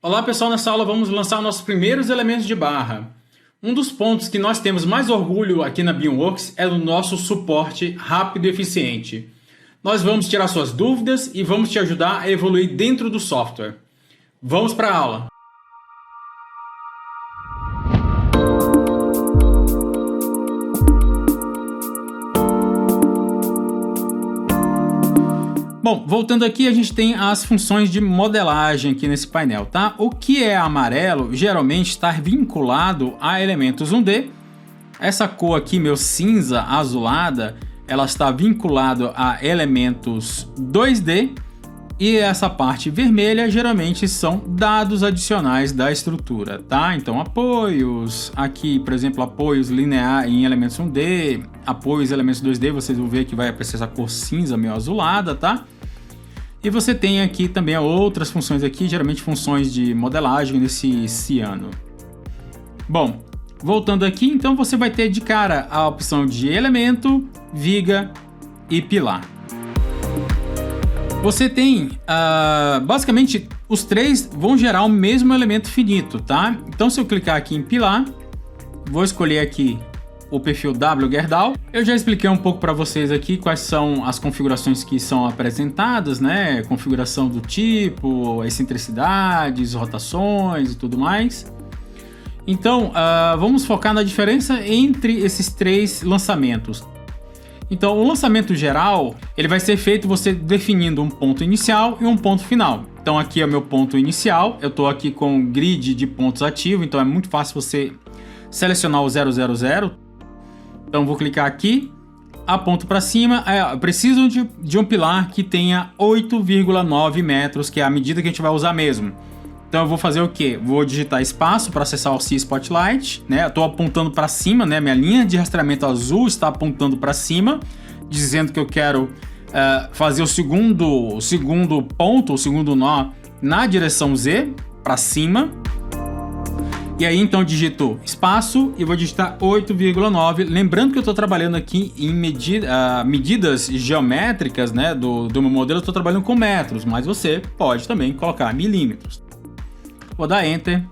Olá pessoal, nessa aula vamos lançar nossos primeiros elementos de barra. Um dos pontos que nós temos mais orgulho aqui na BeamWorks é o nosso suporte rápido e eficiente. Nós vamos tirar suas dúvidas e vamos te ajudar a evoluir dentro do software. Vamos para a aula! Bom, voltando aqui, a gente tem as funções de modelagem aqui nesse painel, tá? O que é amarelo geralmente está vinculado a elementos 1D. Essa cor aqui, meu cinza azulada, ela está vinculada a elementos 2D. E essa parte vermelha geralmente são dados adicionais da estrutura, tá? Então apoios, aqui por exemplo apoios linear em elementos 1D, apoios em elementos 2D, vocês vão ver que vai aparecer essa cor cinza meio azulada, tá? E você tem aqui também outras funções aqui, geralmente funções de modelagem nesse ciano. Bom, voltando aqui, então você vai ter de cara a opção de elemento, viga e pilar. Você tem, basicamente, os três vão gerar o mesmo elemento finito, tá? Então, se eu clicar aqui em pilar, vou escolher aqui o perfil wGerdau. Eu já expliquei um pouco para vocês aqui quais são as configurações que são apresentadas, né? Configuração do tipo, excentricidades, rotações e tudo mais. Então, vamos focar na diferença entre esses três lançamentos. Então, o lançamento geral, ele vai ser feito você definindo um ponto inicial e um ponto final. Então, aqui é o meu ponto inicial, eu estou aqui com um grid de pontos ativo, então é muito fácil você selecionar o 000. Então, vou clicar aqui, aponto para cima, eu preciso de um pilar que tenha 8,9 metros, que é a medida que a gente vai usar mesmo. Então eu vou fazer o quê? Vou digitar espaço para acessar o SIA Spotlight, né? Eu estou apontando para cima, né? Minha linha de rastreamento azul está apontando para cima, dizendo que eu quero fazer o segundo ponto, o segundo nó na direção Z, para cima. E aí então digito espaço e vou digitar 8,9. Lembrando que eu estou trabalhando aqui em medidas geométricas, né? Do meu modelo, eu estou trabalhando com metros, mas você pode também colocar milímetros. Vou dar Enter.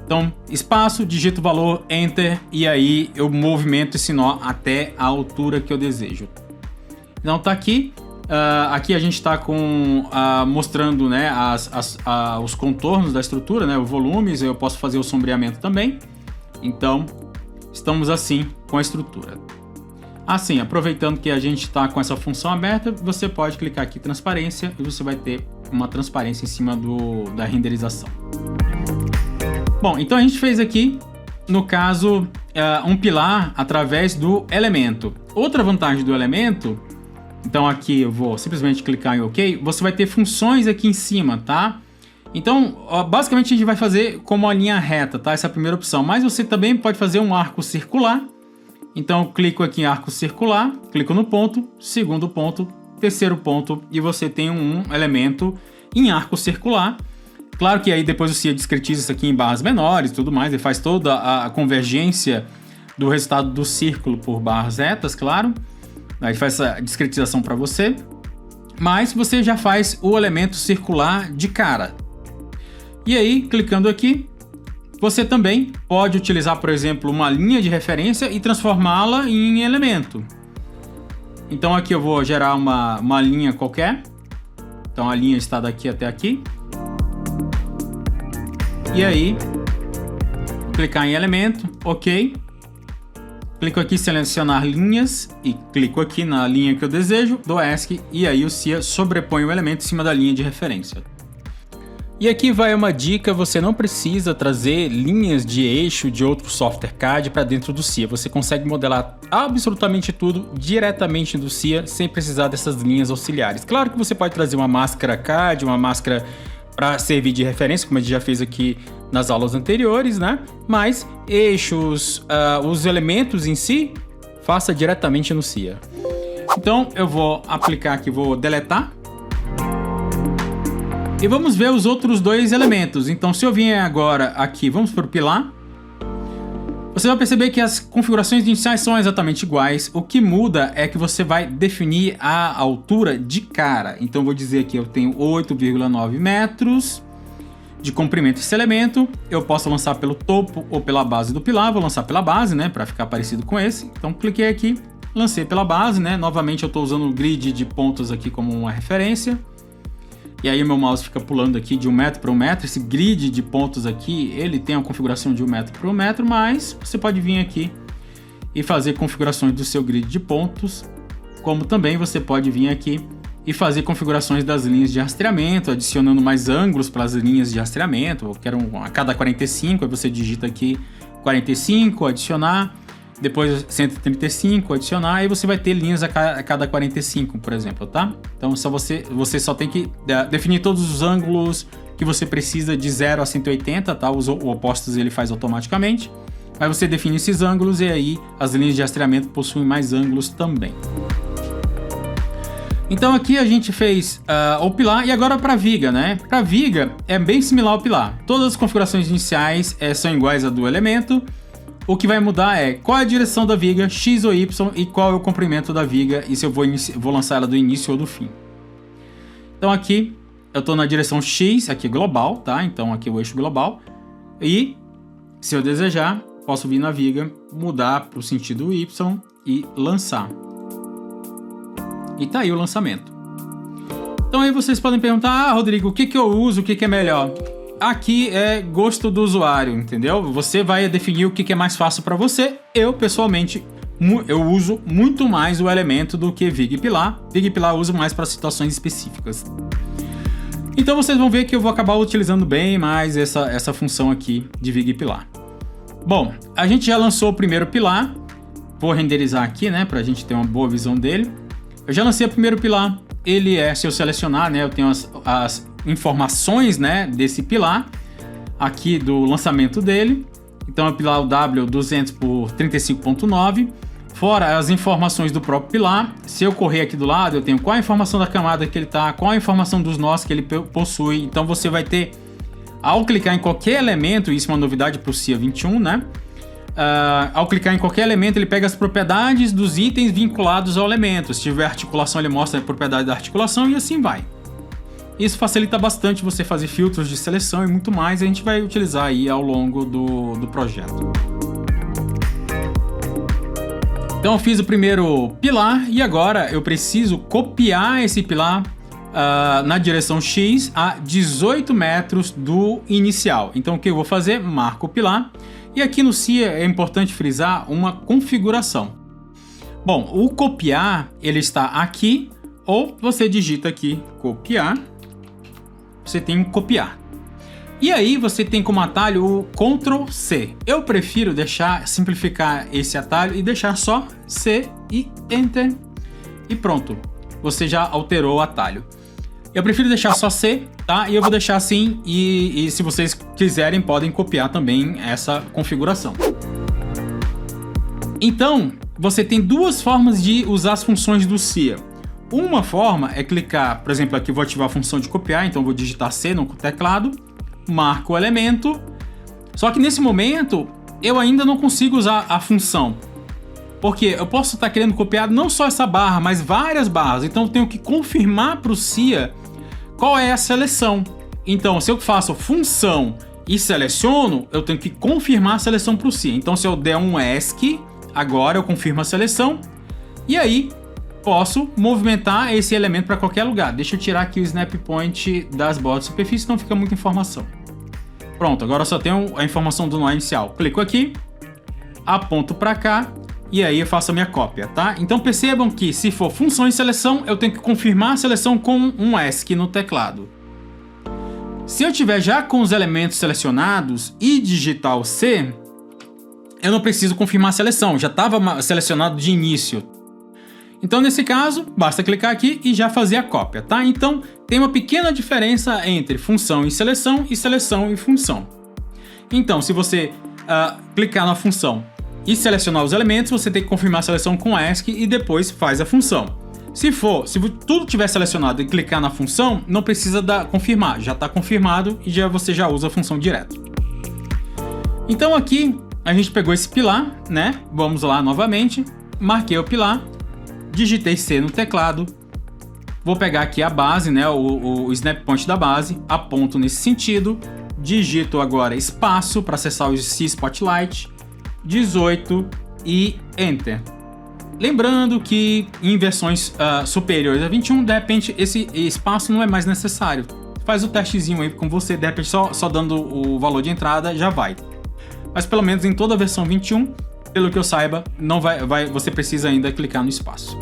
Então, espaço, digito o valor, Enter, e aí eu movimento esse nó até a altura que eu desejo. Então tá aqui. Aqui a gente está mostrando, né, os contornos da estrutura, né, os volumes. Eu posso fazer o sombreamento também. Então, estamos assim com a estrutura. Assim, aproveitando que a gente está com essa função aberta, você pode clicar aqui em transparência e você vai ter uma transparência em cima da renderização. Bom, então a gente fez aqui, no caso, um pilar através do elemento. Outra vantagem do elemento, então aqui eu vou simplesmente clicar em OK, você vai ter funções aqui em cima, tá? Então, basicamente a gente vai fazer como uma linha reta, tá? Essa é a primeira opção, mas você também pode fazer um arco circular. Então, eu clico aqui em arco circular, clico no ponto, segundo ponto, terceiro ponto, e você tem um elemento em arco circular. Claro que aí depois você discretiza isso aqui em barras menores e tudo mais, e faz toda a convergência do resultado do círculo por barras retas, claro. Aí faz essa discretização para você. Mas você já faz o elemento circular de cara. E aí, clicando aqui, você também pode utilizar, por exemplo, uma linha de referência e transformá-la em elemento. Então aqui eu vou gerar uma linha qualquer. Então a linha está daqui até aqui. E aí, vou clicar em elemento, OK. Clico aqui em selecionar linhas e clico aqui na linha que eu desejo, dou ESC e aí o SIA sobrepõe o elemento em cima da linha de referência. E aqui vai uma dica, você não precisa trazer linhas de eixo de outro software CAD para dentro do SIA. Você consegue modelar absolutamente tudo diretamente do SIA sem precisar dessas linhas auxiliares. Claro que você pode trazer uma máscara CAD, uma máscara para servir de referência, como a gente já fez aqui nas aulas anteriores, né? Mas eixos, os elementos em si, faça diretamente no SIA. Então eu vou aplicar aqui, vou deletar. E vamos ver os outros dois elementos. Então, se eu vier agora aqui, vamos para o pilar. Você vai perceber que as configurações iniciais são exatamente iguais. O que muda é que você vai definir a altura de cara. Então, vou dizer que eu tenho 8,9 metros. de comprimento esse elemento. Eu posso lançar pelo topo ou pela base do pilar. Vou lançar pela base, né, para ficar parecido com esse. Então cliquei aqui, lancei pela base, né. Novamente eu estou usando o grid de pontos aqui como uma referência. E aí o meu mouse fica pulando aqui de 1 metro para 1 metro. Esse grid de pontos aqui, ele tem a configuração de 1 metro para 1 metro, mas você pode vir aqui e fazer configurações do seu grid de pontos, como também você pode vir aqui e fazer configurações das linhas de rastreamento, adicionando mais ângulos para as linhas de rastreamento. Eu quero a cada 45, aí você digita aqui 45, adicionar, depois 135, adicionar, aí você vai ter linhas a cada 45, por exemplo, tá? Então você só tem que definir todos os ângulos que você precisa de 0 a 180, tá? Os opostos ele faz automaticamente. Aí você define esses ângulos e aí as linhas de rastreamento possuem mais ângulos também. Então aqui a gente fez o pilar e agora para a viga, né? Para a viga é bem similar ao pilar. Todas as configurações iniciais são iguais a do elemento. O que vai mudar é qual é a direção da viga, X ou Y, e qual é o comprimento da viga, e se eu vou lançar ela do início ou do fim. Então aqui eu estou na direção X, aqui global, tá? Então aqui o eixo global. E se eu desejar, posso vir na viga, mudar para o sentido Y e lançar. E tá aí o lançamento. Então aí vocês podem perguntar, Rodrigo, o que eu uso, o que é melhor? Aqui é gosto do usuário, entendeu? Você vai definir o que é mais fácil para você. Eu, pessoalmente, eu uso muito mais o elemento do que Vig e Pilar. Vig e Pilar eu uso mais para situações específicas. Então vocês vão ver que eu vou acabar utilizando bem mais essa função aqui de Vig e Pilar. Bom, a gente já lançou o primeiro pilar. Vou renderizar aqui, né, para a gente ter uma boa visão dele. Eu já lancei o primeiro pilar. Ele se eu selecionar, né, eu tenho as informações, né, desse pilar aqui do lançamento dele. Então é o pilar W200 por 35.9, fora as informações do próprio pilar. Se eu correr aqui do lado, eu tenho qual a informação da camada que ele está, qual a informação dos nós que ele possui. Então você vai ter, ao clicar em qualquer elemento, isso é uma novidade para o CIA 21, né? Ao clicar em qualquer elemento, ele pega as propriedades dos itens vinculados ao elemento. Se tiver articulação, ele mostra a propriedade da articulação e assim vai. Isso facilita bastante você fazer filtros de seleção e muito mais. A gente vai utilizar aí ao longo do projeto. Então eu fiz o primeiro pilar e agora eu preciso copiar esse pilar na direção X a 18 metros do inicial. Então o que eu vou fazer? Marco o pilar. E aqui no CIA é importante frisar uma configuração. Bom, o copiar ele está aqui, ou você digita aqui copiar, você tem um copiar. E aí você tem como atalho o Ctrl C. Eu prefiro simplificar esse atalho e deixar só C e Enter e pronto. Você já alterou o atalho. Eu prefiro deixar só C, tá? E eu vou deixar assim e se vocês quiserem podem copiar também essa configuração. Então, você tem duas formas de usar as funções do CIA. Uma forma é clicar, por exemplo, aqui eu vou ativar a função de copiar, então eu vou digitar C no teclado, marco o elemento. Só que nesse momento, eu ainda não consigo usar a função. Porque eu posso estar querendo copiar não só essa barra, mas várias barras. Então eu tenho que confirmar para o CIA qual é a seleção. Então, se eu faço função e seleciono, eu tenho que confirmar a seleção para o CIA. Então, se eu der um ESC, agora eu confirmo a seleção. E aí, posso movimentar esse elemento para qualquer lugar. Deixa eu tirar aqui o snap point das bordas de superfície, não fica muita informação. Pronto, agora eu só tenho a informação do nó inicial. Clico aqui, aponto para cá. E aí eu faço a minha cópia, tá? Então percebam que se for função e seleção, eu tenho que confirmar a seleção com um ESC no teclado. Se eu tiver já com os elementos selecionados e digitar o C, eu não preciso confirmar a seleção, já estava selecionado de início. Então nesse caso, basta clicar aqui e já fazer a cópia, tá? Então tem uma pequena diferença entre função e seleção e função. Então se você clicar na função e selecionar os elementos, você tem que confirmar a seleção com ESC e depois faz a função. Se tudo tiver selecionado e clicar na função, não precisa confirmar, já está confirmado e você já usa a função direto. Então aqui a gente pegou esse pilar, né? Vamos lá novamente, marquei o pilar, digitei C no teclado, vou pegar aqui a base, né? O snap point da base, aponto nesse sentido, digito agora espaço para acessar o C-Spotlight, 18 e Enter. Lembrando que em versões superiores a 21, de repente esse espaço não é mais necessário. Faz o testezinho aí com você, de repente só dando o valor de entrada já vai. Mas pelo menos em toda a versão 21, pelo que eu saiba, não você precisa ainda clicar no espaço.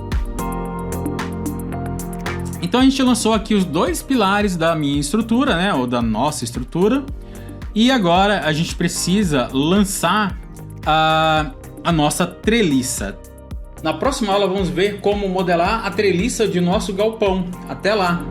Então a gente lançou aqui os dois pilares da minha estrutura, né, ou da nossa estrutura. E agora a gente precisa lançar a nossa treliça. Na próxima aula vamos ver como modelar a treliça de nosso galpão. Até lá!